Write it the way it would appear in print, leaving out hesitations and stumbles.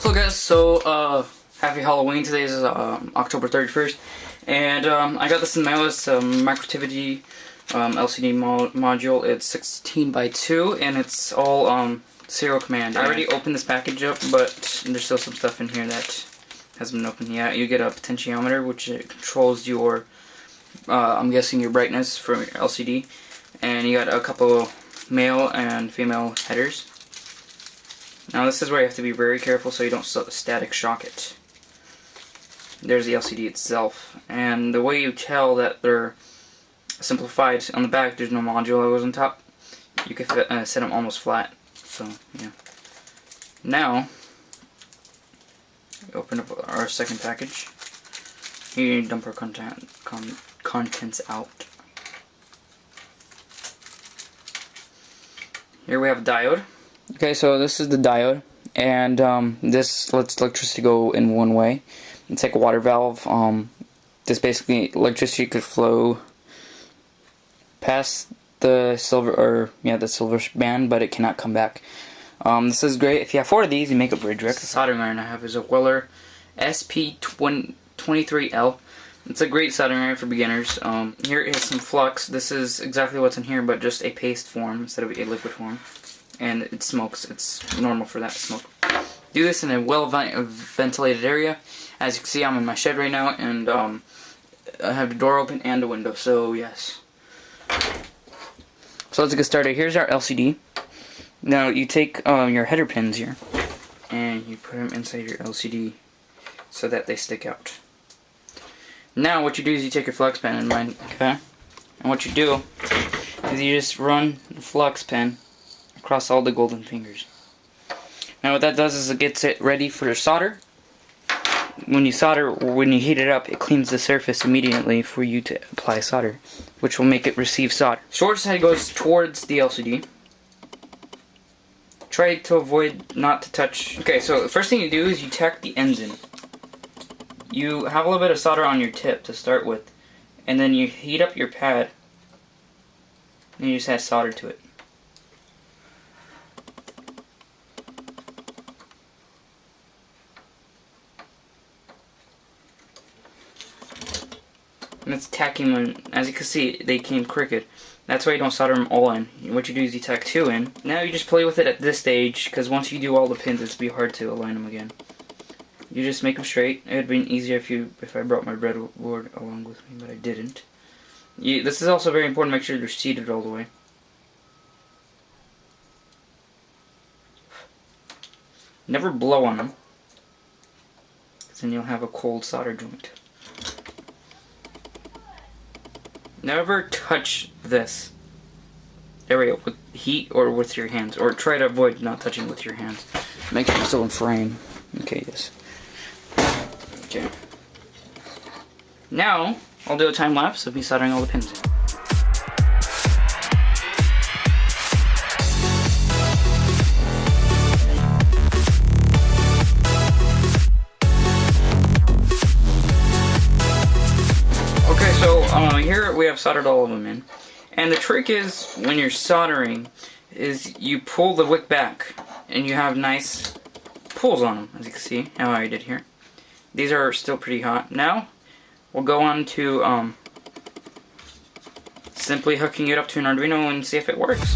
Hello guys, so happy Halloween. Today is October 31st, and I got this in the mail. It's a Microtivity LCD module. It's 16 by 2, and it's all serial command. I already opened this package up, but there's still some stuff in here that hasn't been opened yet. You get a potentiometer, which controls your, I'm guessing your brightness from your LCD, and you got a couple male and female headers. Now this is where you have to be very careful so you don't static shock it. There's the LCD itself, and the way you tell that they're simplified, on the back there's no module logos on top. You can set them almost flat, so yeah. Now, open up our second package. Here you dump our contents out. Here we have a diode. Okay, so this is the diode, and this lets electricity go in one way. It's like a water valve. This basically, electricity could flow past the silver, the silver band, but it cannot come back. This is great. If you have 4 of these, you make a bridge wreck. The soldering iron I have is a Weller SP23L. It's a great soldering iron for beginners. Here is some flux. This is exactly what's in here, but just a paste form instead of a liquid form. And it smokes. It's normal for that to smoke. Do this in a well-ventilated area. As you can see, I'm in my shed right now, and I have the door open and a window, so yes. So let's get started. Here's our LCD. Now you take your header pins here, and you put them inside your LCD so that they stick out. Now what you do is you take your flux pen, and what you do is you just run the flux pen across all the golden fingers. Now what that does is it gets it ready for solder. When you solder, or when you heat it up, it cleans the surface immediately for you to apply solder, which will make it receive solder. Short side goes towards the LCD. Try to avoid not to touch. Okay, so the first thing you do is you tack the ends in. You have a little bit of solder on your tip to start with, and then you heat up your pad, and you just add solder to it. And it's tacking them. As you can see, they came crooked. That's why you don't solder them all in. What you do is you tack 2 in. Now you just play with it at this stage, because once you do all the pins, it's be hard to align them again. You just make them straight. It would have been easier if I brought my breadboard along with me, but I didn't. This is also very important. Make sure they're seated all the way. Never blow on them, because then you'll have a cold solder joint. Never touch this area with heat or with your hands, or try to avoid not touching with your hands. Make sure it's still in frame. Okay, yes. Okay. Now, I'll do a time lapse of me soldering all the pins in. Here we have soldered all of them in, and the trick is when you're soldering is you pull the wick back and you have nice pulls on them, as you can see how I did here. These are still pretty hot. Now we'll go on to simply hooking it up to an Arduino and see if it works.